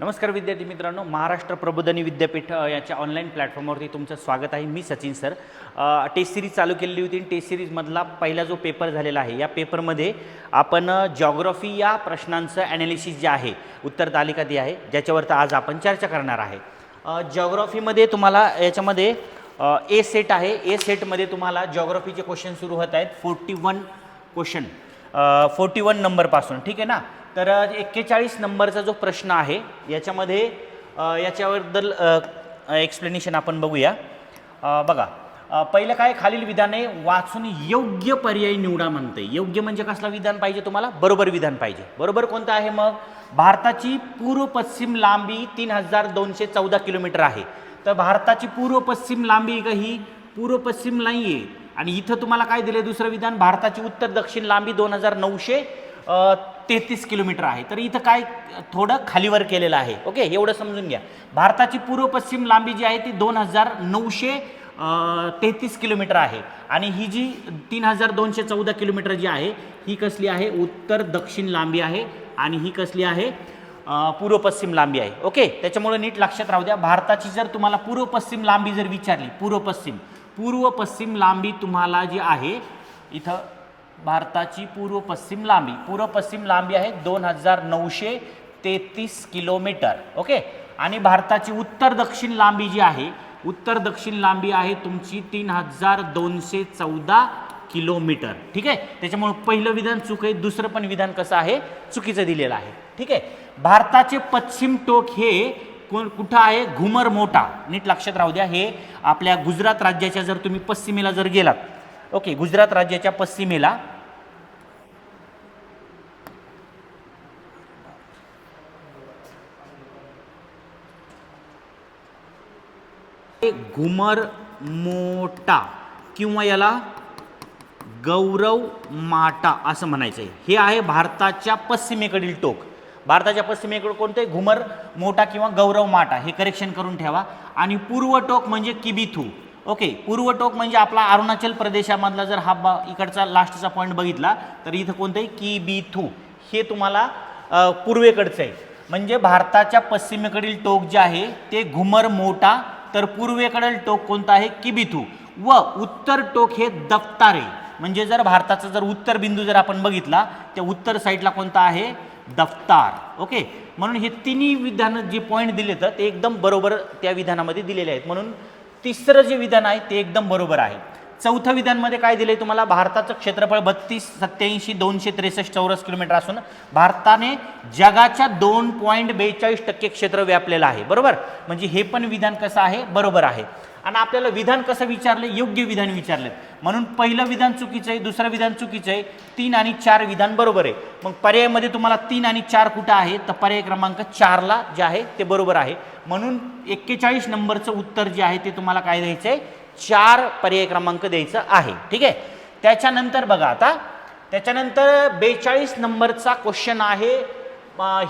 नमस्कार विद्यार्थी मित्रांनो, महाराष्ट्र प्रबोधिनी विद्यापीठ याच्या ऑनलाईन प्लॅटफॉर्मवरती तुमचं स्वागत आहे। मी सचिन सर। टेस्ट सिरीज चालू केलेली होती। टेस्ट सिरीजमधला पहिला जो पेपर झालेला आहे, या पेपरमध्ये आपण जिओग्राफी या प्रश्नांचं ॲनालिसिस जे आहे, उत्तर तालिका ती आहे, ज्याच्यावरती आज आपण चर्चा करणार आहे। जिओग्राफीमध्ये तुम्हाला याच्यामध्ये ए सेट आहे। ए सेटमध्ये तुम्हाला जिओग्राफीचे क्वेश्चन सुरू होत आहेत 41 क्वेश्चन 41 नंबरपासून, ठीक आहे ना। तर 41 नंबरचा जो प्रश्न आहे याच्यामध्ये याच्याबद्दल एक्सप्लेनेशन आपण बघूया। बघा, पहिलं काय, खालील विधाने वाचून योग्य पर्याय निवडा म्हणते। योग्य म्हणजे कसला विधान पाहिजे तुम्हाला? बरोबर विधान पाहिजे। बरोबर कोणतं आहे मग? भारताची पूर्व पश्चिम लांबी 3214 किलोमीटर आहे। तर भारताची पूर्व पश्चिम लांबी ही पूर्व पश्चिम नाही आहे। आणि इथं तुम्हाला काय दिले दुसरं विधान? भारताची उत्तर दक्षिण लांबी 2933 किलोमीटर आहे। तर इथं काय थोडं खालीवर केलेलं आहे। ओके, एवढं समजून घ्या। भारताची पूर्व पश्चिम लांबी जी आहे ती 2933 किलोमीटर आहे। आणि ही जी 3214 किलोमीटर जी आहे ही कसली आहे? उत्तर दक्षिण लांबी आहे। आणि ही कसली आहे? पूर्व पश्चिम लांबी आहे। ओके, त्याच्यामुळे नीट लक्षात राहू द्या। भारताची जर तुम्हाला पूर्व पश्चिम लांबी जर विचारली, पूर्व पश्चिम लांबी तुम्हाला जी आहे इथं, भारताची पूर्व पश्चिम लांबी आहे 2933 किलोमीटर। ओके, आणि भारताची उत्तर दक्षिण लांबी जी आहे, उत्तर दक्षिण लांबी आहे तुमची 3214 किलोमीटर। ठीक आहे, त्याच्यामुळे पहिलं विधान चूक आहे, दुसरं पण विधान कसं आहे? चुकीचं दिलेलं आहे। ठीक आहे, भारताचे पश्चिम टोक हे कुठं आहे? घुमर मोठा। नीट लक्षात राहू द्या। हे आपल्या गुजरात राज्याच्या जर तुम्ही पश्चिमेला जर गेलात, ओके, गुजरात राज्याच्या पश्चिमेला घुमर मोठा किंवा याला गौरव माटा असं म्हणायचं आहे। हे आहे भारताच्या पश्चिमेकडील टोक। भारताच्या पश्चिमेकडे कोणते? घुमर मोठा किंवा गौरव माटा, हे करेक्शन करून ठेवा। आणि पूर्व टोक म्हणजे किबिथू। ओके, पूर्व टोक म्हणजे आपला अरुणाचल प्रदेशामधला जर हा इकडचा लास्टचा पॉईंट बघितला तर इथं कोणतं आहे? किबिथू। हे तुम्हाला पूर्वेकडचं आहे। म्हणजे भारताच्या पश्चिमेकडील टोक जे आहे ते घुमर मोठा, तर पूर्वेकडील टोक कोणतं आहे? किबिथू। व उत्तर टोक हे दफ्तारे। म्हणजे जर भारताचा जर उत्तर बिंदू जर आपण बघितला, त्या उत्तर साईडला कोणता आहे? दफ्तार। ओके, म्हणून हे तिन्ही विधान जे पॉईंट दिले तर ते एकदम बरोबर त्या विधानामध्ये दिलेले आहेत। म्हणून तिसरं जे विधान आहे ते एकदम बरोबर आहे। चौथं विधानमध्ये काय दिले तुम्हाला? भारताचं क्षेत्रफळ 32,87,263 चौरस किलोमीटर असून भारताने जगाच्या 2.42% क्षेत्र व्यापलेलं आहे। बरोबर, म्हणजे हे पण विधान कसं आहे? बरोबर आहे। आणि आपल्याला विधान कसं विचारले? योग्य विधान विचारले। म्हणून पहिलं विधान चुकीचं आहे, दुसरं विधान चुकीचं आहे, 3 आणि 4 विधान बरोबर आहे। मग पर्यायामध्ये तुम्हाला 3 आणि 4 कुठं आहे? तर पर्याय क्रमांक 4ला जे आहे ते बरोबर आहे। म्हणून 41 नंबरचं उत्तर जे आहे ते तुम्हाला काय द्यायचं आहे? 4 पर्याय क्रमांक द्यायचं आहे। ठीक आहे, त्याच्यानंतर बघा, आता त्याच्यानंतर 42 नंबरचा क्वेश्चन आहे।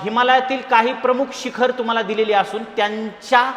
हिमालयातील काही प्रमुख शिखर तुम्हाला दिलेली असून त्यांच्या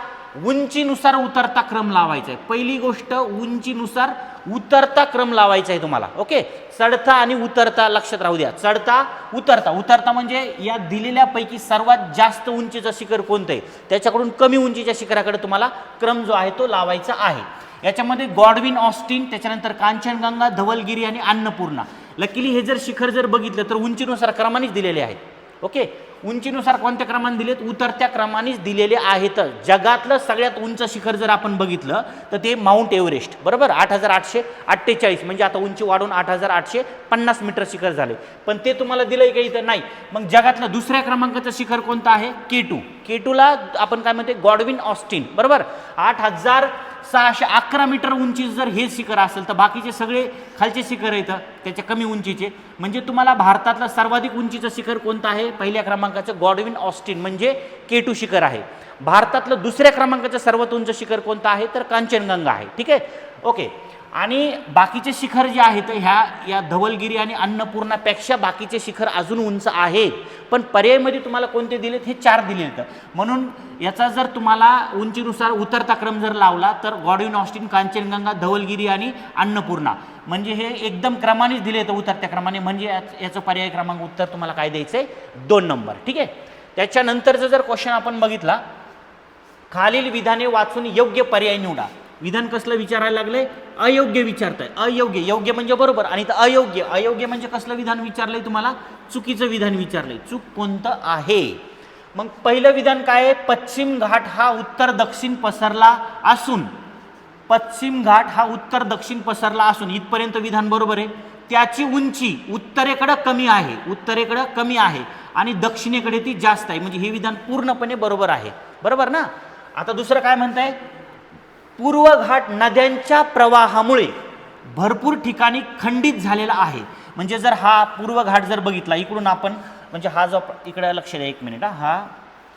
उंचीनुसार उतरता क्रम लावायचा आहे। पहिली गोष्ट, उंचीनुसार उतरता क्रम लावायचा आहे तुम्हाला। ओके, चढता आणि उतरता लक्षात राहू द्या। चढता उतरता म्हणजे या दिलेल्यापैकी सर्वात जास्त उंचीचं शिखर कोणतं आहे त्याच्याकडून कमी उंचीच्या शिखराकडे तुम्हाला क्रम जो आहे तो लावायचा आहे। याच्यामध्ये गॉडविन ऑस्टिन, त्याच्यानंतर कांचनगंगा, धवलगिरी आणि अन्नपूर्णा। लकीली हे जर शिखर जर बघितलं तर उंचीनुसार क्रमानेच दिलेले आहेत। ओके, उंचीनुसार कोणत्या क्रमाने दिलेत? उतरत्या क्रमानेच दिलेले आहेत। जगातलं सगळ्यात उंच शिखर जर आपण बघितलं तर ते माउंट एव्हरेस्ट। बरोबर, 8848, म्हणजे आता उंची वाढून 8850 मीटर शिखर झाले। पण ते तुम्हाला दिलंय का इथं? नाही। मग जगातलं दुसऱ्या क्रमांकाचं शिखर कोणतं आहे? केटूला आपण काय म्हणते? Godwin Austen. बरोबर, 8611 मीटर उंची जर हे शिखर असेल तर बाकीचे सगळे खालचे शिखर आहेत त्याच्या कमी उंचीचे। म्हणजे तुम्हाला भारतातलं सर्वाधिक उंचीचं शिखर कोणतं आहे? पहिल्या क्रमांकाचं गॉडविन ऑस्टिन म्हणजे केटू शिखर आहे। भारतातलं दुसऱ्या क्रमांकाचं सर्वात उंच शिखर कोणतं आहे? तर कांचनगंगा आहे। ठीक आहे, ओके। आणि बाकीचे शिखर जे आहेत या धवलगिरी आणि अन्नपूर्णापेक्षा बाकीचे शिखर अजून उंच आहेत। पण पर्यायमध्ये तुम्हाला कोणते दिलेत? हे 4 दिलेत। म्हणून याचा जर तुम्हाला उंचीनुसार उतरता क्रम जर लावला तर गॉडविन ऑस्टिन, कांचनगंगा, धवलगिरी आणि अन्नपूर्णा म्हणजे हे एकदम क्रमानेच दिले तर उतरत्या क्रमाने, म्हणजे याचं पर्याय क्रमांक उत्तर तुम्हाला काय द्यायचं आहे? 2 नंबर। ठीक आहे, त्याच्यानंतरचं जर क्वेश्चन आपण बघितला, खालील विधाने वाचून योग्य पर्याय निवडा. विधान कसलं विचारायला लागले? अयोग्य विचारताय. अयोग्य, योग्य म्हणजे बरोबर आणि अयोग्य, अयोग्य म्हणजे कसलं विधान विचारलंय तुम्हाला? चुकीचं विधान विचारलंय. चूक कोणतं आहे? मग पहिलं विधान काय आहे? पश्चिम घाट हा उत्तर दक्षिण पसरला असून, पश्चिम घाट हा उत्तर दक्षिण पसरला असून इथपर्यंत विधान बरोबर आहे. त्याची उंची उत्तरेकडे कमी आहे, उत्तरेकडे कमी आहे आणि दक्षिणेकडे ती जास्त आहे, म्हणजे हे विधान पूर्णपणे बरोबर आहे. बरोबर ना? आता दुसरं काय म्हणताय? पूर्व घाट नद्यांच्या प्रवाहामुळे भरपूर ठिकाणी खंडित झालेला आहे. म्हणजे जर हा पूर्व घाट जर बघितला इकडून आपण, म्हणजे हा जो इकडे लक्ष द्या एक मिनिट, हा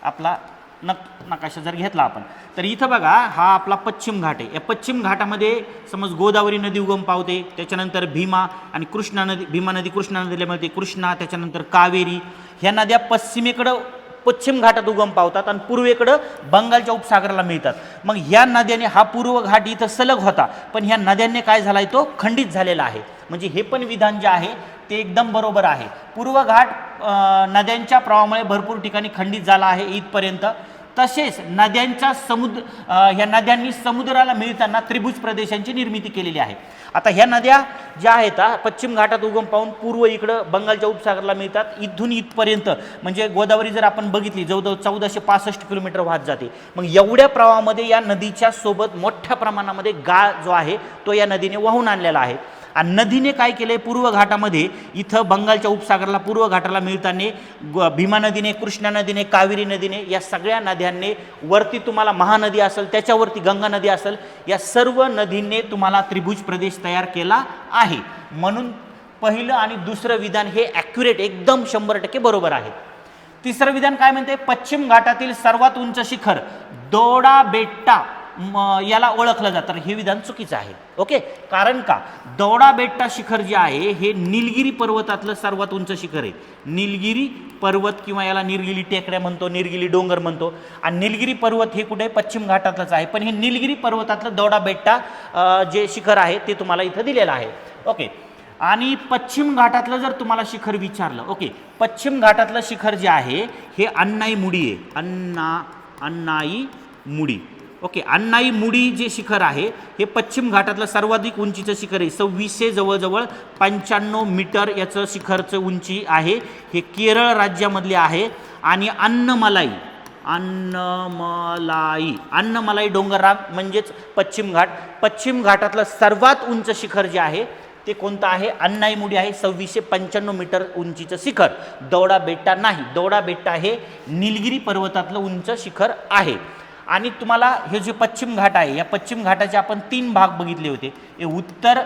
आपला नकाशा जर घेतला आपण, तर इथं बघा हा आपला पश्चिम घाट आहे. या पश्चिम घाटामध्ये समज गोदावरी नदी उगम पावते, त्याच्यानंतर भीमा आणि कृष्णा नदी, भीमा नदी कृष्णा नदीमध्ये कृष्णा, त्याच्यानंतर कावेरी, ह्या नद्या पश्चिमेकडं पश्चिम घाटात उगम पावतात आणि पूर्वेकडं बंगालच्या उपसागराला मिळतात. मग ह्या नद्याने हा पूर्व घाट इथं सलग होता, पण ह्या नद्यांनी काय झालाय? तो खंडित झालेला आहे. म्हणजे हे पण विधान जे आहे ते एकदम बरोबर आहे. पूर्व घाट नद्यांच्या प्रवाहामुळे भरपूर ठिकाणी खंडित झाला आहे इथपर्यंत. तसेच नद्यांच्या ह्या नद्यांनी समुद्राला मिळताना त्रिभुज प्रदेशांची निर्मिती केलेली आहे. आता ह्या नद्या ज्या आहेत पश्चिम घाटात उगम पाहून पूर्व इकडं बंगालच्या उपसागराला मिळतात. इथून इथपर्यंत म्हणजे गोदावरी जर आपण बघितली जवळजवळ 1465 किलोमीटर वाहत जाते. मग एवढ्या प्रवाहामध्ये या नदीच्या सोबत मोठ्या प्रमाणामध्ये गाळ जो आहे तो या नदीने वाहून आणलेला आहे. आणि नदीने काय केलंय? पूर्व घाटामध्ये इथं बंगालच्या उपसागराला पूर्व घाटाला मिळताना भीमा नदीने, कृष्णा नदीने, कावेरी नदीने, या सगळ्या नद्यांनी वरती तुम्हाला महानदी असेल, त्याच्यावरती गंगा नदी असेल, या सर्व नदींनी तुम्हाला त्रिभुज प्रदेश तयार केला आहे. म्हणून पहिलं आणि दुसरं विधान हे ॲक्युरेट एकदम 100% बरोबर आहे. तिसरं विधान काय म्हणते? पश्चिम घाटातील सर्वात उंच शिखर दोडा बेट्टा याला ओळखलं जातं. हे विधान चुकीचं आहे. ओके, कारण का? दौडा बेट्टा शिखर जे आहे हे निलगिरी पर्वतातलं सर्वात उंच शिखर आहे. निलगिरी पर्वत किंवा याला निलगिरी टेकड्या म्हणतो, निलगिरी डोंगर म्हणतो. आणि निलगिरी पर्वत हे कुठे? पश्चिम घाटातलंच आहे. पण हे निलगिरी पर्वतातलं दौडा बेट्टा जे शिखर आहे ते तुम्हाला इथं दिलेलं आहे. ओके, आणि पश्चिम घाटातलं जर तुम्हाला शिखर विचारलं, ओके, पश्चिम घाटातलं शिखर जे आहे हे अन्नाईमुडी आहे. अन्नाईमुडी. ओके, अन्नाईमुडी जे शिखर आहे हे पश्चिम घाटातलं सर्वाधिक उंचीचं शिखर आहे. 2600 जवळजवळ 95 मीटर याचं शिखरचं उंची आहे. हे केरळ राज्यामधले आहे. आणि अन्नमलाई डोंगररांग म्हणजेच पश्चिम घाट, पश्चिम घाटातलं सर्वात उंच शिखर जे आहे ते कोणतं आहे? अन्नाईमुडी आहे. 2695 मीटर उंचीचं शिखर. दौडा बेट्टा नाही. दौडा बेट्टा हे निलगिरी पर्वतातलं उंच शिखर आहे. आणि तुम्हाला हे जे पश्चिम घाट आहे या पश्चिम घाटाचे आपण 3 भाग बघितले होते. हे उत्तर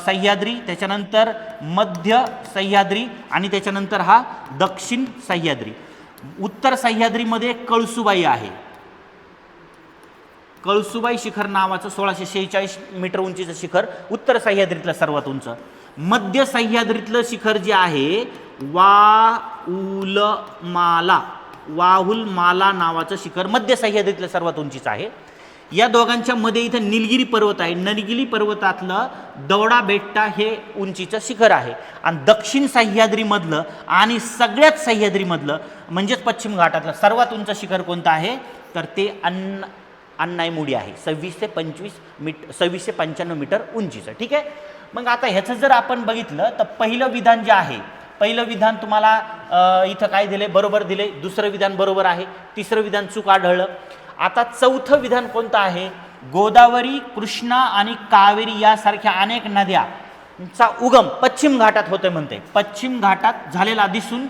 सह्याद्री, त्याच्यानंतर मध्य सह्याद्री आणि त्याच्यानंतर हा दक्षिण सह्याद्री. उत्तर सह्याद्रीमध्ये कळसुबाई आहे. कळसुबाई शिखर नावाचं 1646 मीटर उंचीचं शिखर उत्तर सह्याद्रीतलं सर्वात उंच. मध्य सह्याद्रीतलं शिखर जे आहे वाहुलमाला नावाचं शिखर मध्य सह्याद्रीतलं सर्वात उंचीचं आहे. या दोघांच्या मध्ये इथं निलगिरी पर्वत आहे. निलगिरी पर्वतातलं दौडा बेट्टा हे उंचीचं शिखर आहे. आणि दक्षिण सह्याद्रीमधलं आणि सगळ्यात सह्याद्रीमधलं म्हणजेच पश्चिम घाटातलं सर्वात उंच शिखर कोणतं आहे? तर ते अन्नाईमुडी आहे. 2695 मीटर उंचीचं. ठीक आहे. मग आता ह्याचं जर आपण बघितलं तर पहिलं विधान जे आहे, पहिलं विधान तुम्हाला इथं काय दिले? बरोबर दिले. दुसरं विधान बरोबर आहे. तिसरं विधान चूक आढळलं. आता चौथं विधान कोणतं आहे? गोदावरी, कृष्णा आणि कावेरी यासारख्या अनेक नद्यांचा उगम पश्चिम घाटात होते म्हणते. पश्चिम घाटात झालेला दिसून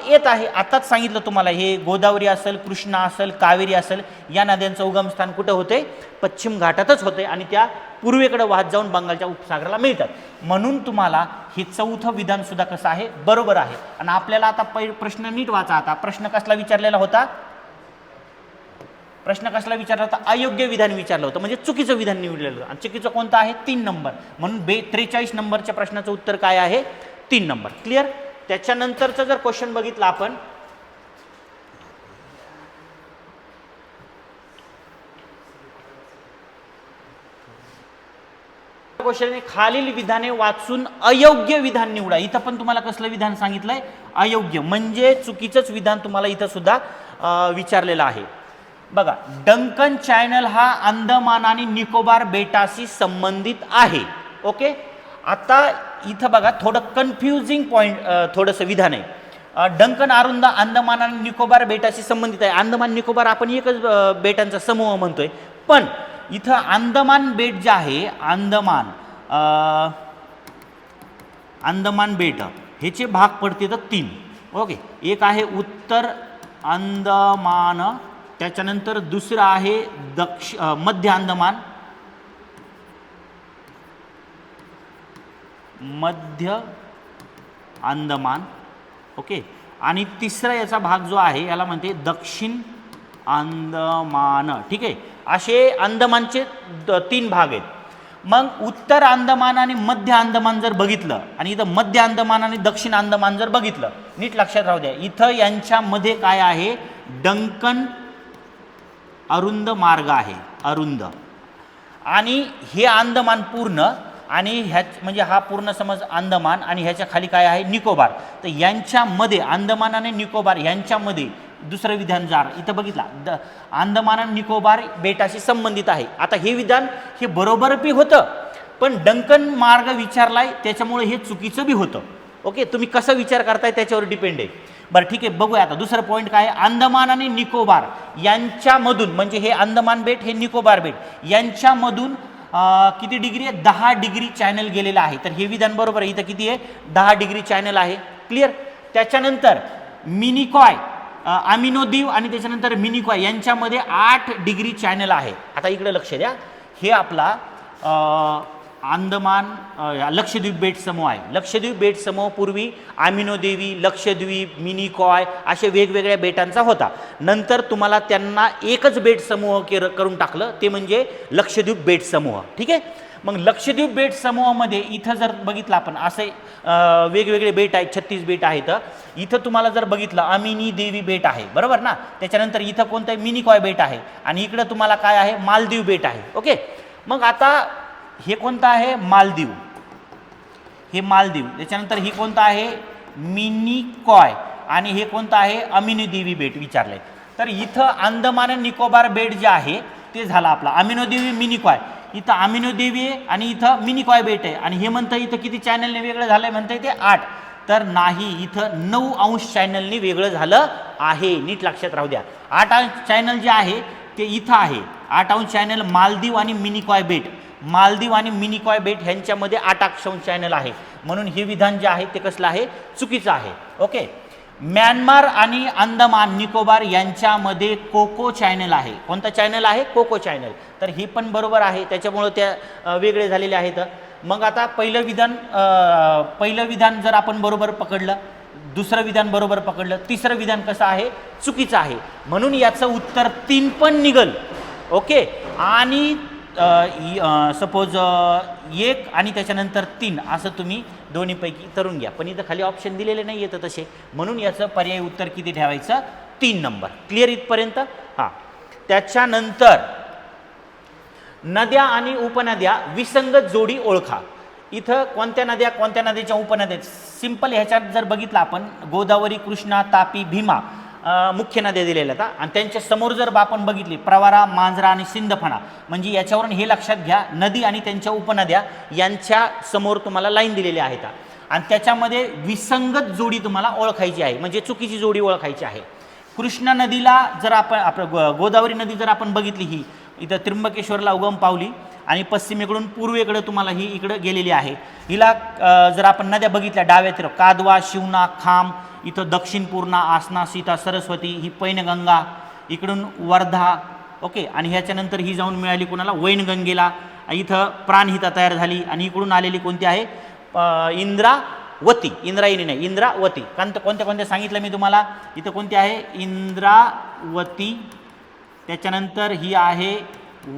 येत आहे. आताच सांगितलं तुम्हाला, हे गोदावरी असेल, कृष्णा असेल, कावेरी असेल, या नद्यांचं उगमस्थान कुठं होते? पश्चिम घाटातच होते आणि त्या पूर्वेकडे वाहत जाऊन बंगालच्या उपसागराला मिळतात. म्हणून तुम्हाला हे चौथं विधान सुद्धा कसं आहे? बरोबर आहे. आणि आपल्याला आता प्रश्न नीट वाचा. आता प्रश्न कसला विचारलेला होता? प्रश्न कसला विचारला होता? अयोग्य विधान विचारलं होतं, म्हणजे चुकीचं विधान निवडलेलं होतं. आणि चुकीचं कोणतं आहे? 3 नंबर. म्हणून 43 नंबरच्या प्रश्नाचं उत्तर काय आहे? 3 नंबर. क्लिअर? त्याच्यानंतरचं जर क्वेश्चन बघितलं आपण, क्वेश्चन खालील विधाने वाचून अयोग्य विधान निवडा. इथं पण तुम्हाला कसलं विधान सांगितलंय? अयोग्य, म्हणजे चुकीचंच विधान तुम्हाला इथं सुद्धा विचारलेलं आहे. बघा, डंकन चॅनल हा अंदमान आणि निकोबार बेटाशी संबंधित आहे. ओके, आता इथं बघा थोडं कन्फ्युजिंग पॉईंट, थोडंसं विधान आहे. डंकन अरुंद अंदमान आणि निकोबार बेटाशी संबंधित आहे. अंदमान निकोबार आपण एकच बेटांचा समूह म्हणतोय, पण इथं अंदमान बेट जे आहे, अंदमान बेट ह्याचे भाग पडते तर 3. ओके, एक आहे उत्तर अंदमान, त्याच्यानंतर दुसरं आहे मध्य अंदमान, मध्य अंदमान. ओके, आणि तिसरा याचा भाग जो आहे याला म्हणते दक्षिण अंदमान. ठीक आहे, असे अंदमानचे 3 भाग आहेत. मग उत्तर अंदमान आणि मध्य अंदमान जर बघितलं आणि इथं मध्य अंदमान आणि दक्षिण अंदमान जर बघितलं, नीट लक्षात राहू द्या, इथं यांच्यामध्ये काय आहे? डंकन अरुंद मार्ग आहे, अरुंद. आणि हे अंदमान पूर्ण, आणि ह्या म्हणजे हा पूर्ण समज अंदमान, आणि ह्याच्या खाली काय आहे? निकोबार. तर यांच्यामध्ये अंदमान आणि निकोबार यांच्यामध्ये दुसरं विधान जार इथं बघितला, अंदमान आणि निकोबार बेटाशी संबंधित आहे. आता हे विधान हे बरोबर बी होतं, पण डंकन मार्ग विचारलाय त्याच्यामुळे हे चुकीचं बी होतं. ओके, तुम्ही कसं विचार करताय त्याच्यावर डिपेंड आहे. बरं ठीक आहे, बघूया आता दुसरं पॉईंट काय आहे. अंदमान आणि निकोबार यांच्यामधून, म्हणजे हे अंदमान बेट हे निकोबार बेट यांच्यामधून किती डिग्री आहे? 10 डिग्री चॅनल गेलेलं आहे. तर हे विधान बरोबर आहे. इथं किती आहे? 10 डिग्री चॅनल आहे. क्लिअर. त्याच्यानंतर मिनिकॉय, अमिनोदीव आणि त्याच्यानंतर मिनिकॉय यांच्यामध्ये 8 डिग्री चॅनल आहे. आता इकडे लक्ष द्या, हे आपला अंदमान लक्षद्वीप बेट समूह आहे. लक्षद्वीप बेट समूह पूर्वी आमिनोदेवी, लक्षद्वीप, मिनिकॉय असे वेगवेगळ्या बेटांचा होता. नंतर तुम्हाला त्यांना एकच बेट समूह करून टाकलं, ते म्हणजे लक्षद्वीप बेट समूह. ठीक आहे. मग लक्षद्वीप बेट समूहामध्ये इथं जर बघितलं आपण, असे वेगवेगळे बेट आहेत, 36 बेट आहेत. इथं तुम्हाला जर बघितलं अमिनी देवी बेट आहे, बरोबर ना. त्याच्यानंतर इथं कोणतं आहे? मिनिकॉय बेट आहे, आणि इकडं तुम्हाला काय आहे? मालदीव बेट आहे. ओके, मग आता हे कोणतं आहे? मालदीव, हे मालदीव. त्याच्यानंतर ही कोणतं आहे? मिनिकॉय, आणि हे कोणतं आहे? अमिनोदेवी बेट विचारलंय. तर इथं अंदमान आणि निकोबार बेट जे आहे ते झालं आपला अमिनोदेवी, मिनिकॉय. इथं अमिनोदेवी आहे आणि इथं मिनिकॉय बेट आहे, आणि हे म्हणतं इथं किती चॅनलने वेगळं झालंय? म्हणतं ते 8. तर नाही, इथं 9 अंश चॅनलने वेगळं झालं आहे. नीट लक्षात राहू द्या. 8 अंश चॅनल जे आहे ते इथं आहे. 8 अंश चॅनल मालदीव आणि मिनिकॉय बेट, मालदीव आणि मिनिकॉय बेट ह्यांच्यामध्ये 8 अंश चॅनल आहे. म्हणून हे विधान जे आहे ते कसलं आहे? चुकीचं आहे. ओके. म्यानमार आणि अंदमान निकोबार यांच्यामध्ये कोको चॅनल आहे. कोणता चॅनल आहे? Coco Chanel. तर हे पण बरोबर आहे, त्याच्यामुळं त्या वेगळे झालेले आहेत. मग आता पहिलं विधान जर आपण बरोबर पकडलं, दुसरं विधान बरोबर पकडलं, तिसरं विधान कसं आहे? चुकीचं आहे. म्हणून याचं उत्तर 3 पण निघल. ओके, आणि सपोज 1 आणि त्याच्यानंतर 3 असं तुम्ही दोन्हीपैकी तरून घ्या. पण इथं खाली ऑप्शन दिलेले नाही येतं तसे, म्हणून याचं पर्यायी उत्तर किती ठेवायचं? 3 नंबर. क्लिअर इथपर्यंत? हां. त्याच्यानंतर नद्या आणि उपनद्या विसंगत जोडी ओळखा. इथं कोणत्या नद्या, कोणत्या नद्याच्या उपनद्या? सिंपल ह्याच्यात जर बघितलं आपण, गोदावरी, कृष्णा, तापी, भीमा मुख्य नद्या दिलेल्या आहेत, आणि त्यांच्या समोर जर आपण बघितली प्रवरा, मांजरा आणि सिंदफणा, म्हणजे याच्यावरून हे लक्षात घ्या, नदी आणि त्यांच्या उपनद्या यांच्या समोर तुम्हाला लाईन दिलेली आहेत, आणि त्याच्यामध्ये विसंगत जोडी तुम्हाला ओळखायची आहे, म्हणजे चुकीची जोडी ओळखायची आहे. कृष्णा नदीला जर आपण गोदावरी नदी जर आपण बघितली, ही इथं त्र्यंबकेश्वरला उगम पावली आणि पश्चिमेकडून पूर्वेकडे तुम्हाला ही इकडं गेलेली आहे. हिला जर आपण नद्या बघितल्या डाव्या तीर, कादवा, शिवना, खाम, इथं दक्षिण पूर्णा, आसना, सीता, सरस्वती, ही पैनगंगा, इकडून वर्धा. ओके, आणि ह्याच्यानंतर ही जाऊन मिळाली कोणाला? वैनगंगेला. इथं प्राणहिता तयार झाली, आणि इकडून आलेली कोणती आहे? इंद्रावती. इंद्रायणी नाही, इंद्रावती. कोणत्या कोणत्या सांगितलं मी तुम्हाला? इथं कोणती आहे? इंद्रावती. त्याच्यानंतर ही आहे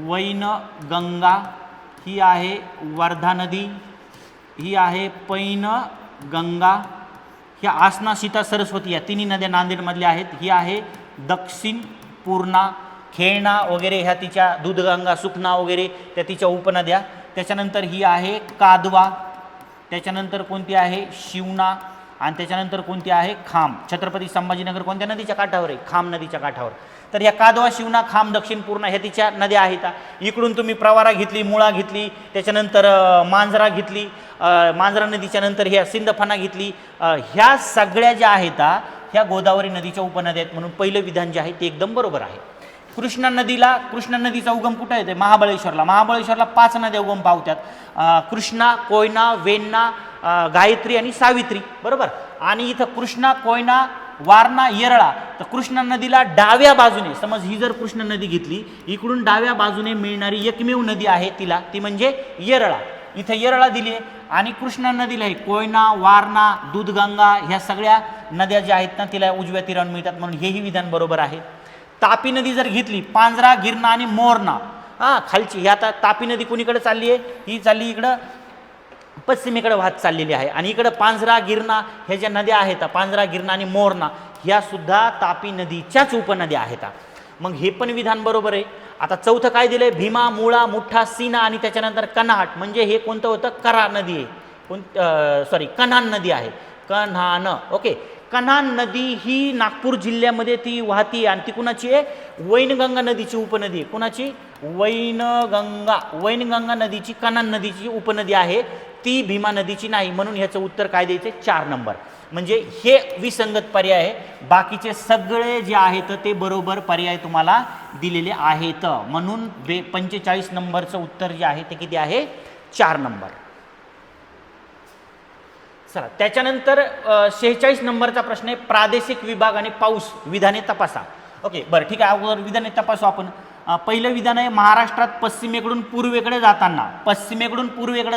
वैनगंगा, ही आहे वर्धा नदी, ही आहे पैनगंगा, ह्या आसना, सीता, सरस्वती या तिन्ही नद्या नांदेडमधल्या आहेत. ही आहे दक्षिण पूर्णा, खेळणा वगैरे ह्या तिच्या दूधगंगा, सुखना वगैरे त्या तिच्या उपनद्या. त्याच्यानंतर ही आहे कादवा, त्याच्यानंतर कोणती आहे शिवना, आणि त्याच्यानंतर कोणती आहे खाम. छत्रपती संभाजीनगर कोणत्या नदीच्या काठावर आहे? खाम नदीच्या काठावर. तर या कादवा, शिवना, खाम, दक्षिण पूर्णा ह्या तिच्या नद्या आहेत. इकडून तुम्ही प्रवारा घेतली, मुळा घेतली, त्याच्यानंतर मांजरा घेतली, मांजरा नदीच्या नंतर ह्या सिंदफणा घेतली, ह्या सगळ्या ज्या आहेत ह्या गोदावरी नदीच्या उपनद्या आहेत. म्हणून पहिलं विधान जे आहे ते एकदम बरोबर आहे. कृष्णा नदीचा उगम कुठं येते? महाबळेश्वरला. महाबळेश्वरला 5 नद्या उगम पावतात, कृष्णा, कोयना, वेण्णा, गायत्री आणि सावित्री, बरोबर. आणि इथं कृष्णा, कोयना, वारणा, येरळा. तर कृष्णा नदीला डाव्या बाजूने, समज ही जर कृष्णा नदी घेतली, इकडून डाव्या बाजूने मिळणारी एकमेव नदी आहे तिला, ती म्हणजे येरळा. इथं येरळा दिली आहे. आणि कृष्णा नदीला आहे कोयना, वारणा, दूधगंगा ह्या सगळ्या नद्या ज्या आहेत ना तिला उजव्या तीरावर मिळतात. म्हणून हेही विधान बरोबर आहे. तापी नदी जर घेतली, पांजरा, गिरणा आणि मोरणा, खालची, ही आता तापी नदी कुणीकडे चालली आहे? ही चालली इकडं पश्चिमेकडे वाहत चाललेली आहे. आणि इकडं पांजरा, गिरणा ह्या ज्या नद्या आहेत, पांजरा, गिरणा आणि मोरणा, ह्या सुद्धा तापी नदीच्याच उपनद्या आहेत. मग हे पण विधान बरोबर आहे. आता चौथं काय दिलंय? भीमा, मुळा, मुठ्ठा, सीना आणि त्याच्यानंतर कन्हाट. म्हणजे हे कोणतं होतं? करा नदी आहे, कन्हान नदी आहे, कन्हान. ओके. कन्हान नदी ही नागपूर जिल्ह्यामध्ये ती वाहती आणि ती कुणाची आहे? वैनगंगा नदीची उपनदी आहे. कुणाची? वैनगंगा नदीची, कन्हान नदीची उपनदी आहे, ती भीमा नदीची नाही. म्हणून ह्याचं उत्तर काय द्यायचे? 4 नंबर. म्हणजे हे विसंगत पर्याय आहे. बाकीचे सगळे जे आहेत ते बरोबर पर्याय तुम्हाला दिलेले आहेत. म्हणून 45 नंबरचं उत्तर जे आहे ते किती आहे? 4 नंबर. चला, त्याच्यानंतर 46 नंबरचा प्रश्न आहे, प्रादेशिक विभाग आणि पाऊस विधाने तपासा. ओके, बरं ठीक आहे, अगोदर विधाने तपासू आपण. पहिलं विधान आहे, महाराष्ट्रात पश्चिमेकडून पूर्वेकडे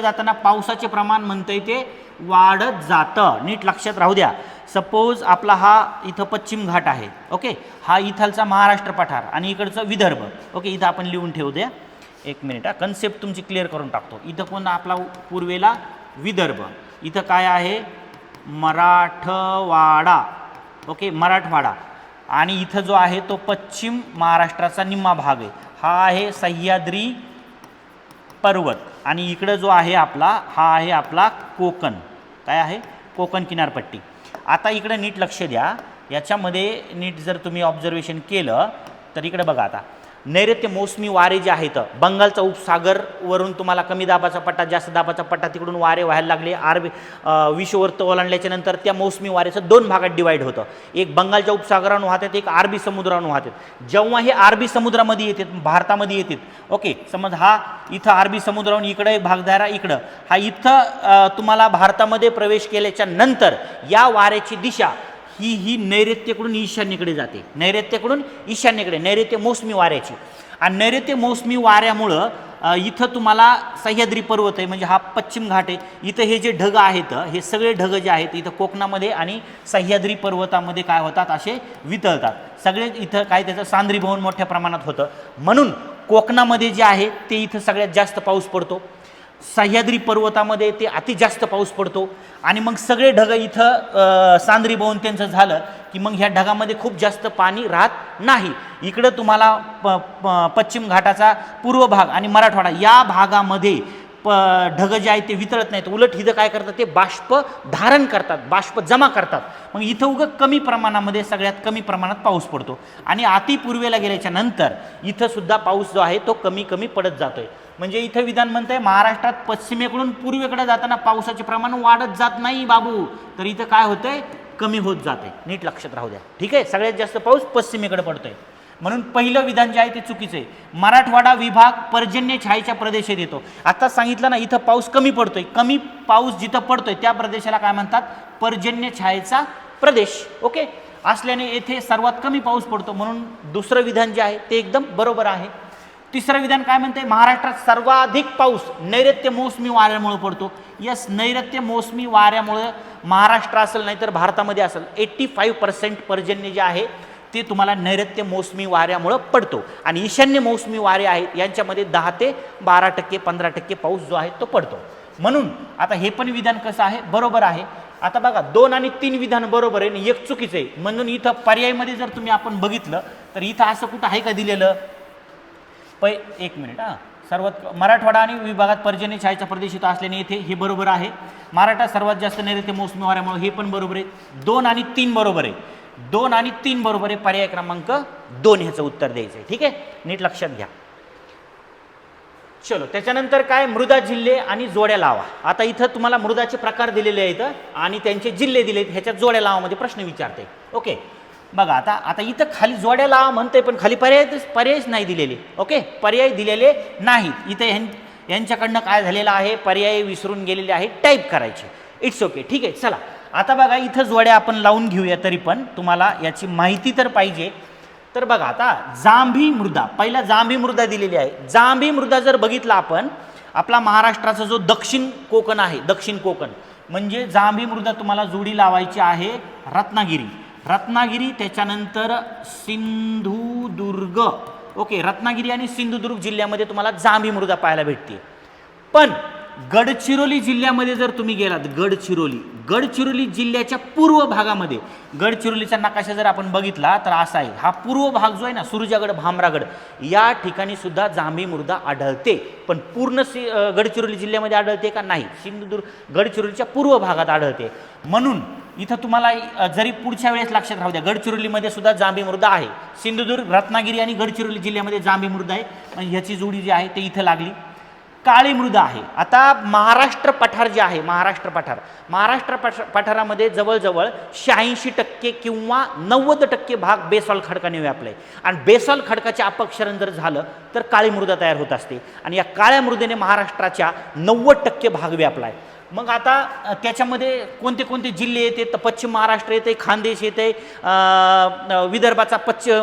जाताना पावसाचे प्रमाण म्हणतंय ते वाढत जातं. नीट लक्षात राहू द्या. सपोज आपला हा इथं पश्चिम घाट आहे, ओके, हा इथलचा महाराष्ट्र पठार आणि इकडचं विदर्भ. ओके, इथं आपण लिहून ठेवू द्या. एक मिनिट, कन्सेप्ट तुमची क्लिअर करून टाकतो. इथं कोण? आपला पूर्वेला विदर्भ, इथं काय आहे? मराठवाडा. ओके, मराठवाडा. आणि इथं जो आहे तो पश्चिम महाराष्ट्राचा निम्मा भाग आहे, हा आहे सह्याद्री पर्वत. आणि इकडं जो आहे आपला, हा आहे आपला कोकण. काय आहे? कोकण किनारपट्टी. आता इकडे नीट लक्ष द्या. याच्यामध्ये नीट जर तुम्ही ऑब्झर्वेशन केलं तर इकडे बघा, आता नैऋत्य मोसमी वारे जे आहेत, बंगालचा उपसागरवरून तुम्हाला कमी दाबाचा पट्टा, जास्त दाबाचा पट्टा, तिकडून वारे व्हायला लागले. विषुववृत्त ओलांडल्याच्या नंतर त्या मोसमी वाऱ्याचं 2 भागात डिवाईड होतं. एक बंगालच्या उपसागरावरून वाहतात, एक अरबी समुद्रावरून वाहतात. जेव्हा हे अरबी समुद्रामध्ये येतात, भारतामध्ये येतात, ओके, समज हा इथं अरबी समुद्रावरून इकडं एक भागधारा, इकडं हा, इथं तुम्हाला भारतामध्ये प्रवेश केल्याच्या नंतर या वाऱ्याची दिशा ही नैऋत्येकडून ईशान्येकडे जाते. नैऋत्य मोसमी वाऱ्याची. आणि नैऋत्य मोसमी वाऱ्यामुळं इथं तुम्हाला सह्याद्री पर्वत आहे, म्हणजे हा पश्चिम घाट आहे. इथं हे जे ढग आहेत, हे सगळे ढग जे आहेत इथं कोकणामध्ये आणि सह्याद्री पर्वतामध्ये काय होतात? असे वितळतात सगळे. इथं काय त्याचं सांद्रीभवन मोठ्या प्रमाणात होतं. म्हणून कोकणामध्ये जे आहे ते इथं सगळ्यात जास्त पाऊस पडतो. सह्याद्री पर्वतामध्ये ते अति जास्त पाऊस पडतो. आणि मग सगळे ढग इथं सांद्रीभवन त्यांचं झालं की मग ह्या ढगामध्ये खूप जास्त पाणी राहत नाही. इकडं तुम्हाला पश्चिम घाटाचा पूर्व भाग आणि मराठवाडा या भागामध्ये ढग जे आहेत ते वितळत नाहीत. उलट इथं काय करतात? ते बाष्प धारण करतात, बाष्प जमा करतात. मग इथं उगं कमी प्रमाणामध्ये, सगळ्यात कमी प्रमाणात पाऊस पडतो. आणि अति पूर्वेला गेल्याच्या नंतर इथं सुद्धा पाऊस जो आहे तो कमी कमी पडत जातोय. म्हणजे इथं विधान म्हणतंय, महाराष्ट्रात पश्चिमेकडून पूर्वेकडे जाताना पावसाचे प्रमाण वाढत जात नाही बाबू, तर इथं काय होतंय? कमी होत जाते. नीट लक्षात राहू द्या. ठीक आहे, सगळ्यात जास्त पाऊस पश्चिमेकडे पडतोय. म्हणून पहिलं विधान जे आहे ते चुकीचं आहे. मराठवाडा विभाग पर्जन्य छायेच्या प्रदेशात येतो. आता सांगितलं ना, इथं पाऊस कमी पडतोय. कमी पाऊस जिथं पडतोय त्या प्रदेशाला काय म्हणतात? पर्जन्य छायेचा प्रदेश. ओके, असल्याने येथे सर्वात कमी पाऊस पडतो. म्हणून दुसरं विधान जे आहे ते एकदम बरोबर आहे. तिसरं विधान काय म्हणते? महाराष्ट्रात सर्वाधिक पाऊस नैऋत्य मोसमी वाऱ्यामुळे पडतो. यस, नैऋत्य मोसमी वाऱ्यामुळे महाराष्ट्र असेल नाही तर भारतामध्ये असेल 85% पर्जन्य जे आहे ते तुम्हाला नैऋत्य मोसमी वाऱ्यामुळं पडतो. आणि ईशान्य मोसमी वारे आहेत यांच्यामध्ये 10 ते 12%, 15% पाऊस जो आहे तो पडतो. म्हणून आता हे पण विधान कसं आहे? बरोबर आहे. आता बघा, 2 आणि 3 विधान बरोबर आहे आणि 1 चुकीचं आहे. म्हणून इथं पर्यायमध्ये जर तुम्ही आपण बघितलं तर इथं असं कुठं आहे का दिलेलं? एक मिनिट, सर्वात मराठवाडा आणि विभागात पर्जन्य छायेचा प्रदेश इथं असल्याने येथे हे बरोबर आहे. मराठा सर्वात जास्त नैऋत्य मोसमी वाऱ्यामुळे हे पण बरोबर आहे. 2 आणि 3 बरोबर आहे. 2 आणि 3 बरोबर आहे. पर्याय क्रमांक 2 ह्याचं उत्तर द्यायचं आहे. ठीक आहे, नीट लक्षात घ्या. चलो, त्याच्यानंतर काय, मृदा जिल्हे आणि जोड्या लावा. आता इथं तुम्हाला मृदाचे प्रकार दिलेले आहेत आणि त्यांचे जिल्हे दिले आहेत, ह्याच्यात जोड्या लावामध्ये प्रश्न विचारते. ओके, बघा आता इथं खाली जोड्या लावा म्हणते, पण खाली पर्यायच नाही दिलेले. ओके, पर्याय दिलेले नाहीत इथं. यांच्याकडनं काय झालेलं आहे, पर्याय विसरून गेलेले आहे, टाईप करायचे. इट्स ओके, ठीक आहे. चला आता बघा, इथं जोड्या आपण लावून घेऊया, तरी पण तुम्हाला याची माहिती तर पाहिजे. तर बघा आता जांभी मृदा, पहिला जांभी मृदा दिलेली आहे. जांभी मृदा जर बघितला आपण, आपला महाराष्ट्राचा जो दक्षिण कोकण आहे, दक्षिण कोकण म्हणजे जांभी मृदा तुम्हाला जोडी लावायची आहे रत्नागिरी, त्याच्यानंतर सिंधुदुर्ग. ओके, रत्नागिरी आणि सिंधुदुर्ग जिल्ह्यामध्ये तुम्हाला जांभी मृदा पाहायला भेटते. पण गडचिरोली जिल्ह्यामध्ये जर तुम्ही गेलात, गडचिरोली जिल्ह्याच्या पूर्व भागामध्ये, गडचिरोलीचा नकाशा जर आपण बघितला तर असा आहे. हा पूर्व भाग जो आहे ना, सुरजागड, भामरागड, या ठिकाणी सुद्धा जांभी मृदा आढळते. पण पूर्ण गडचिरोली जिल्ह्यामध्ये आढळते का, नाही. सिंधुदुर्ग गडचिरोलीच्या पूर्व भागात आढळते. म्हणून इथं तुम्हाला जरी पुढच्या वेळेस लक्षात राहू द्या, गडचिरोलीमध्ये सुद्धा जांभी मृदा आहे. सिंधुदुर्ग, रत्नागिरी आणि गडचिरोली जिल्ह्यामध्ये जांभी मृदा आहे. म्हणजे ह्याची जोडी जी आहे ते इथं लागली. काळी मृदा आहे. आता महाराष्ट्र पठार जे आहे, महाराष्ट्र पठारामध्ये जवळजवळ 86% किंवा 90% भाग बेसॉल खडकाने व्यापलाय. आणि बेसॉल खडकाचे अपक्षरण जर झालं तर काळी मृदा तयार होत असते. आणि या काळ्या मृदेने महाराष्ट्राच्या 90% भाग व्यापलाय. मग आता त्याच्यामध्ये कोणते कोणते जिल्हे येते, तर पश्चिम महाराष्ट्र येते, खानदेश येते, विदर्भाचा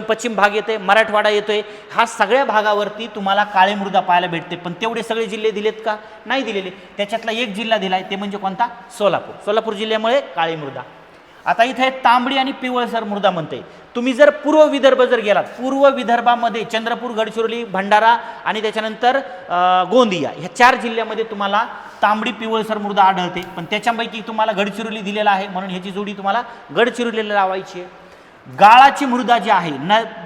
पश्चिम भाग येते, मराठवाडा येतोय. हा सगळ्या भागावरती तुम्हाला काळी मृदा पाहायला भेटते. पण तेवढे सगळे जिल्हे दिलेत का, नाही दिलेले. त्याच्यातला एक जिल्हा दिलाय, ते म्हणजे कोणता, सोलापूर जिल्ह्यामुळे काळी मृदा. आता इथे तांबडी आणि पिवळसर मृदा म्हणते. तुम्ही जर पूर्व विदर्भ जर गेलात, पूर्व विदर्भामध्ये चंद्रपूर, गडचिरोली, भंडारा आणि त्याच्यानंतर गोंदिया, ह्या 4 जिल्ह्यामध्ये तुम्हाला तांबडी पिवळसर मृदा आढळते. पण त्याच्यापैकी तुम्हाला गडचिरोली दिलेला आहे, म्हणून ह्याची जोडी तुम्हाला गडचिरोलीला लावायची आहे. गाळाची मृदा जी आहे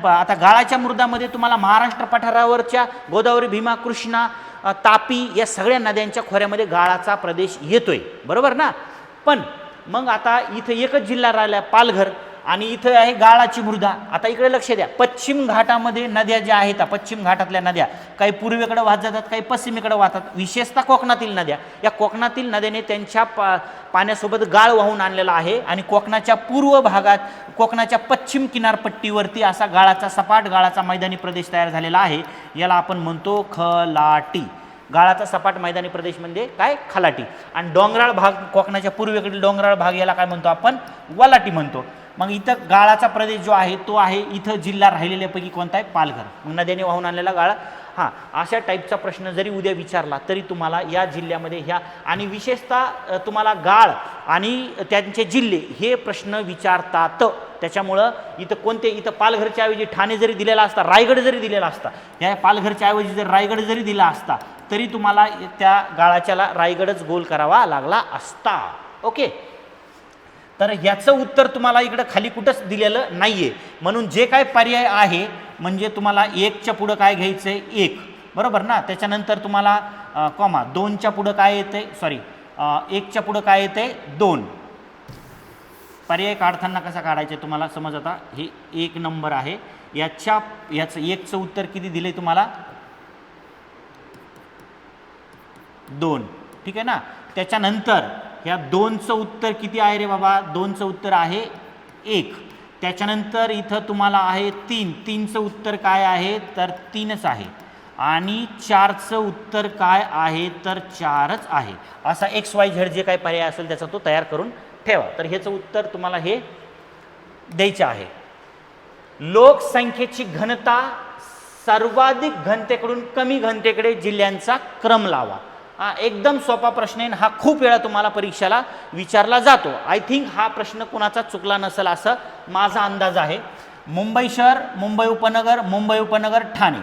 आता गाळाच्या मृदामध्ये तुम्हाला महाराष्ट्र पठारावरच्या गोदावरी, भीमा, कृष्णा, तापी या सगळ्या नद्यांच्या खोऱ्यामध्ये गाळाचा प्रदेश येतोय, बरोबर ना. पण मग आता इथं एकच जिल्हा राहिला, पालघर, आणि इथं आहे गाळाची मृदा. आता इकडे लक्ष द्या, पश्चिम घाटामध्ये नद्या ज्या आहेत, पश्चिम घाटातल्या नद्या काही पूर्वेकडे वाहत जातात, काही पश्चिमेकडे वाहतात. विशेषतः कोकणातील नद्या, या कोकणातील नद्याने त्यांच्या पाण्यासोबत गाळ वाहून आणलेला आहे. आणि कोकणाच्या पूर्व भागात, कोकणाच्या पश्चिम किनारपट्टीवरती असा गाळाचा, सपाट गाळाचा मैदानी प्रदेश तयार झालेला आहे. याला आपण म्हणतो खलाटी. गाळाचा सपाट मैदानी प्रदेश म्हणजे काय, खलाटी. आणि डोंगराळ भाग, कोकणाच्या पूर्वेकडील डोंगराळ भाग, याला काय म्हणतो आपण, वलाटी म्हणतो. मग इथं गाळाचा प्रदेश जो आहे तो आहे, इथं जिल्हा राहिलेल्यापैकी कोणता आहे, पालघर. मग नद्याने वाहून आणलेला गाळा. हां, अशा टाईपचा प्रश्न जरी उद्या विचारला तरी तुम्हाला या जिल्ह्यामध्ये ह्या, आणि विशेषतः तुम्हाला गाळ आणि त्यांचे जिल्हे हे प्रश्न विचारतात. त्याच्यामुळं इथं कोणते, इथं पालघरच्या ऐवजी ठाणे जरी दिलेला असता, रायगड जरी दिलेला असता, या पालघरच्या ऐवजी जर रायगड जरी दिला असता तरी तुम्हाला त्या गाळाच्याला रायगडच गोल करावा लागला असता. ओके, तर ह्याचं उत्तर तुम्हाला इकडं खाली कुठंच दिलेलं नाही आहे. म्हणून जे काय पर्याय आहे, म्हणजे तुम्हाला 1च्या पुढं काय घ्यायचं आहे, 1, बरोबर ना. त्याच्यानंतर तुम्हाला कॉमा, 2च्या पुढं काय येतं आहे, सॉरी 1च्या पुढं काय येतं आहे, 2. पर्याय काढताना कसा काढायचं आहे तुम्हाला समज. आता हे 1 नंबर आहे, याचं 1चं उत्तर किती दिलं आहे तुम्हाला, 2. ठीक आहे ना. त्याच्यानंतर ह्या 2चं उत्तर किती आहे रे बाबा, 2चं उत्तर आहे 1. त्याच्यानंतर इथं तुम्हाला आहे 3. 3चं उत्तर काय आहे, तर 3च आहे. आणि 4चं उत्तर काय आहे, तर 4च आहे. असा XYZ जे काय पर्याय असेल त्याचा तो तयार करून ठेवा. तर ह्याचं उत्तर तुम्हाला हे द्यायचं आहे. लोकसंख्येची घनता सर्वाधिक घनतेकडून कमी घनतेकडे जिल्ह्यांचा क्रम लावा. हा एकदम सोपा प्रश्न आहे. हा खूप वेळा तुम्हाला परीक्षेला विचारला जातो. आय थिंक हा प्रश्न कुणाचा चुकला नसेल असं माझा अंदाज आहे. मुंबई शहर, मुंबई उपनगर, ठाणे.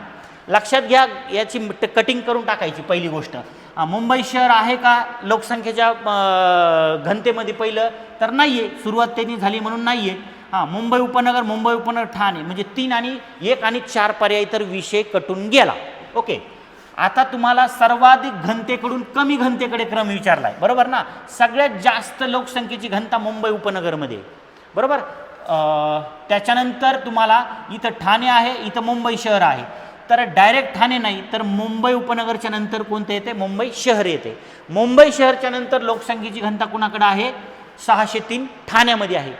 लक्षात घ्या, याची कटिंग करून टाकायची पहिली गोष्ट. मुंबई शहर आहे का लोकसंख्येच्या घनतेमध्ये पहिलं, तर नाही आहे, सुरुवात त्यांनी झाली म्हणून नाही आहे. हां, मुंबई उपनगर, ठाणे म्हणजे 3 आणि 1 आणि 4 पर्याय, तर विषय कटून गेला. ओके, आता तुम्हाला सर्वाधिक घनतेकडून कमी घनतेकडे क्रम विचारला आहे, बरोबर ना. सगळ्यात जास्त लोकसंख्येची घनता मुंबई उपनगरमध्ये, बरोबर. त्याच्यानंतर तुम्हाला इथं ठाणे आहे, इथं मुंबई शहर आहे. तर डायरेक्ट ठाणे नाही, तर मुंबई उपनगरच्या नंतर कोणतं येते, मुंबई शहर येते. मुंबई शहरच्या नंतर लोकसंख्येची घनता कुणाकडे आहे, 603 ठाण्यामध्ये आहे.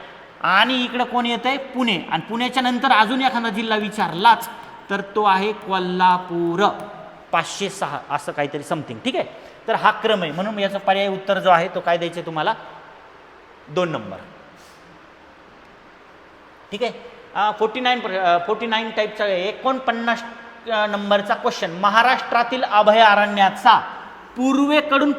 आणि इकडं कोण येतं आहे, पुणे. आणि पुण्याच्या नंतर अजून एखादा जिल्हा विचारलाच तर तो आहे कोल्हापूर, 506 असं काहीतरी समथिंग. ठीक आहे, तर हा क्रम आहे. म्हणून याचं पर्याय उत्तर जो आहे तो काय द्यायचं आहे तुम्हाला, 2 नंबर. ठीक आहे. 49 टाईपचा 49 नंबरचा क्वेश्चन. महाराष्ट्रातील अभयारण्याचा पूर्वेकडून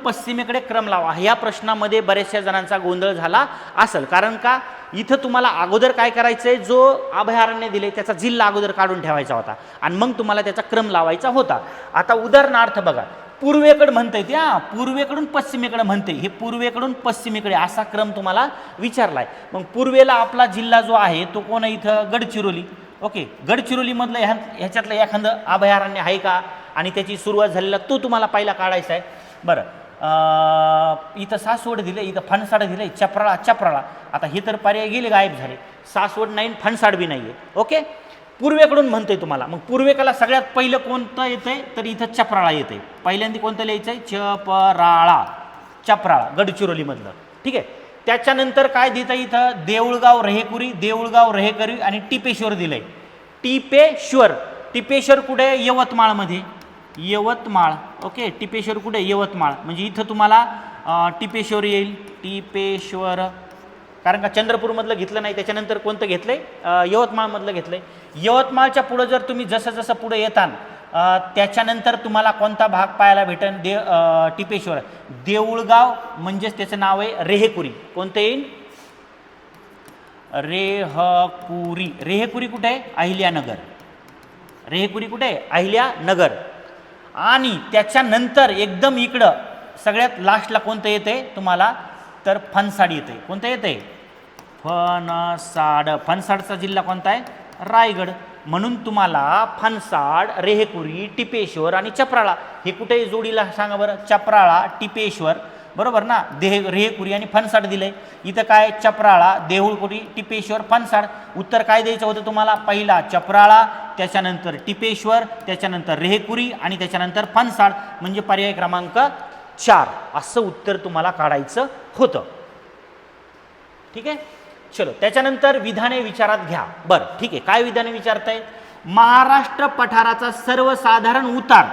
पश्चिमेकडे क्रम लावा. या प्रश्नामध्ये बऱ्याचशा जणांचा गोंधळ झाला असेल, कारण का इथं तुम्हाला अगोदर काय करायचं आहे, जो अभयारण्य दिले त्याचा जिल्हा अगोदर काढून ठेवायचा होता आणि मग तुम्हाला त्याचा क्रम लावायचा होता. आता उदाहरणार्थ बघा, पूर्वेकडे म्हणते ते, पूर्वेकडून पश्चिमेकडे म्हणते, हे पूर्वेकडून पश्चिमेकडे असा क्रम तुम्हाला विचारलाय. मग पूर्वेला आपला जिल्हा जो आहे तो कोण आहे, इथं गडचिरोली. ओके, गडचिरोलीमधलं ह्याच्यातलं एखादं अभयारण्य आहे का, आणि त्याची सुरुवात झालेला तो तुम्हाला पहिला काढायचा आहे. बरं, इथं सासवड दिलं, इथं फणसाड दिलं, चपराळा. आता हे तर पर्याय गेले, गायब झाले. सासवड नाही, फणसाड बी नाही आहे. ओके, पूर्वेकडून म्हणतोय तुम्हाला. मग पूर्वेकडला सगळ्यात पहिलं कोणतं येतंय, तर इथं चपराळा येते. पहिल्यांदा कोणतं लिहायचं आहे, चपराळा गडचिरोलीमधलं. ठीक आहे. त्याच्यानंतर काय देतं, इथं देऊळगाव रहेकुरी आणि टिपेश्वर दिलंय. टिपेश्वर कुठे, यवतमाळमध्ये. ओके, टिपेश्वर कुठे, यवतमाळ. म्हणजे इथं तुम्हाला टिपेश्वर येईल, टिपेश्वर. कारण का चंद्रपूरमधलं घेतलं नाही, त्याच्यानंतर कोणतं घेतलंय, यवतमाळमधलं घेतलंय. यवतमाळच्या पुढं जर तुम्ही जसं पुढे येतान त्याच्यानंतर तुम्हाला कोणता भाग पाहायला भेटेल, टिपेश्वर. देऊळगाव म्हणजेच त्याचं नाव आहे रेहेकुरी. कोणतं येईल, रेहेकुरी कुठे आहे, अहिल्यानगर. आणि त्याच्यानंतर एकदम इकडं सगळ्यात लास्टला कोणतं येते तुम्हाला, तर फणसाड येते. कोणतं येते, फणसाडचा जिल्हा कोणता आहे, रायगड. म्हणून तुम्हाला फणसाड, रेहेकुरी, टिपेश्वर आणि चपराळा हे कुठे जोडीला सांगा बरं, चपराळा, टिपेश्वर, बरोबर ना. रेहेकुरी आणि फणसाड दिलंय. इथं काय, चपराळा, देऊळकुरी, टिपेश्वर, फणसाड. उत्तर काय द्यायचं होतं तुम्हाला, पहिला चपराळा, त्याच्यानंतर टिपेश्वर, त्याच्यानंतर रेहेकुरी आणि त्याच्यानंतर फणसाड. म्हणजे पर्याय क्रमांक 4 असं उत्तर तुम्हाला काढायचं होतं. ठीक आहे, चलो. त्याच्यानंतर विधाने विचारात घ्या. बरं, ठीक आहे. काय विधाने विचारतायत, महाराष्ट्र पठाराचा सर्वसाधारण उतार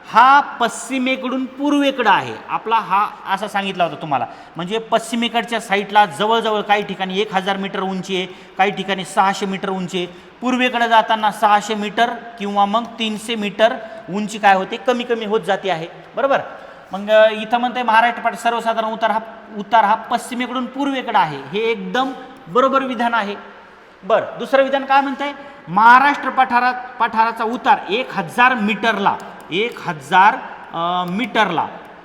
हा पश्चिमेकडून पूर्वेकडे आहे. आपला हा असा सांगितला होता तुम्हाला. म्हणजे पश्चिमेकडच्या साईडला जवळजवळ काही ठिकाणी 1000 मीटर उंची आहे, काही ठिकाणी 600 मीटर उंची आहे. पूर्वेकडे जाताना 600 मीटर किंवा मग 300 मीटर उंची काय होते, कमी होत जाते आहे, बरोबर. मग इथं म्हणते महाराष्ट्र सर्वसाधारण उतार हा पश्चिमेकडून पूर्वेकडे आहे. हे एकदम बरोबर विधान आहे. बरं, दुसरं विधान काय म्हणते, महाराष्ट्र पठाराचा उतार 1000 मीटरला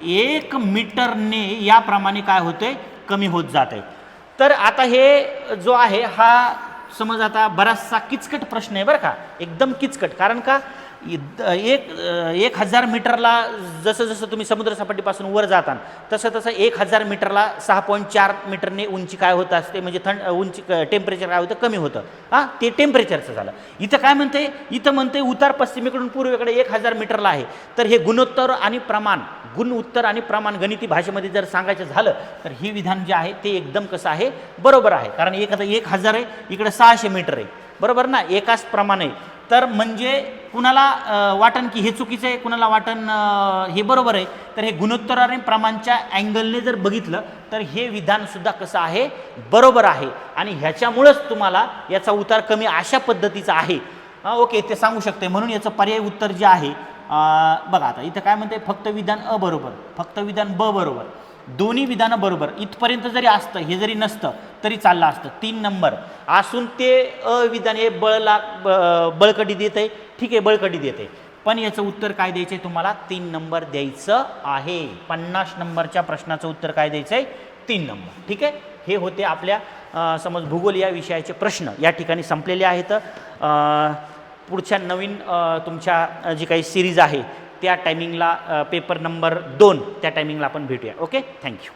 1 मीटरने याप्रमाणे काय होते, कमी होत जाते. तर आता हे जो आहे हा समज आता बराचसा किचकट प्रश्न आहे बरं का, एकदम किचकट. कारण का 1000 मीटरला जसं तुम्ही समुद्रसपाटीपासून वर जातान तसं 1000 मीटरला 6.4 मीटरने उंची काय होत असते, म्हणजे उंची टेम्परेचर काय होतं, कमी होतं. ते टेम्परेचरचं झालं. इथं काय म्हणते, इथं म्हणते उतार पश्चिमेकडून पूर्वेकडे 1000 मीटरला आहे. तर हे गुणोत्तर आणि प्रमाण गणिती भाषेमध्ये जर सांगायचं झालं तर हे विधान जे आहे ते एकदम कसं आहे, बरोबर आहे. कारण 1000 आहे, इकडे 600 मीटर आहे, बरोबर ना, एकाच प्रमाण आहे. तर म्हणजे कुणाला वाटन की हे चुकीचं आहे, कुणाला वाटन हे बरोबर आहे. तर हे गुणोत्तर आणि प्रमाणच्या अँगलने जर बघितलं तर हे विधानसुद्धा कसं आहे, बरोबर आहे. आणि ह्याच्यामुळंच तुम्हाला याचा उतार कमी अशा पद्धतीचा आहे. ओके, ते सांगू शकते. म्हणून याचं पर्याय उत्तर जे आहे, बघा आता इथं काय म्हणते, फक्त विधान अ बरोबर, फक्त विधान ब बरोबर, दोन्ही विधानं बरोबर. इथपर्यंत जरी असतं, हे जरी नसतं तरी चाललं असतं. 3 नंबर असून ते अविधान हे बळकटी देत आहे. ठीक आहे, बळकटी देते, पण याचं उत्तर काय द्यायचं आहे तुम्हाला, 3 नंबर द्यायचं आहे. 50 नंबरच्या प्रश्नाचं उत्तर काय द्यायचं आहे, 3 नंबर. ठीक आहे, हे होते आपल्या समज भूगोल या विषयाचे प्रश्न या ठिकाणी संपलेले आहेत. पुढच्या नवीन तुमच्या जी काही सिरीज आहे त्या टायमिंगला पेपर नंबर 2 त्या टायमिंगला आपण भेटूया. Okay, thank you.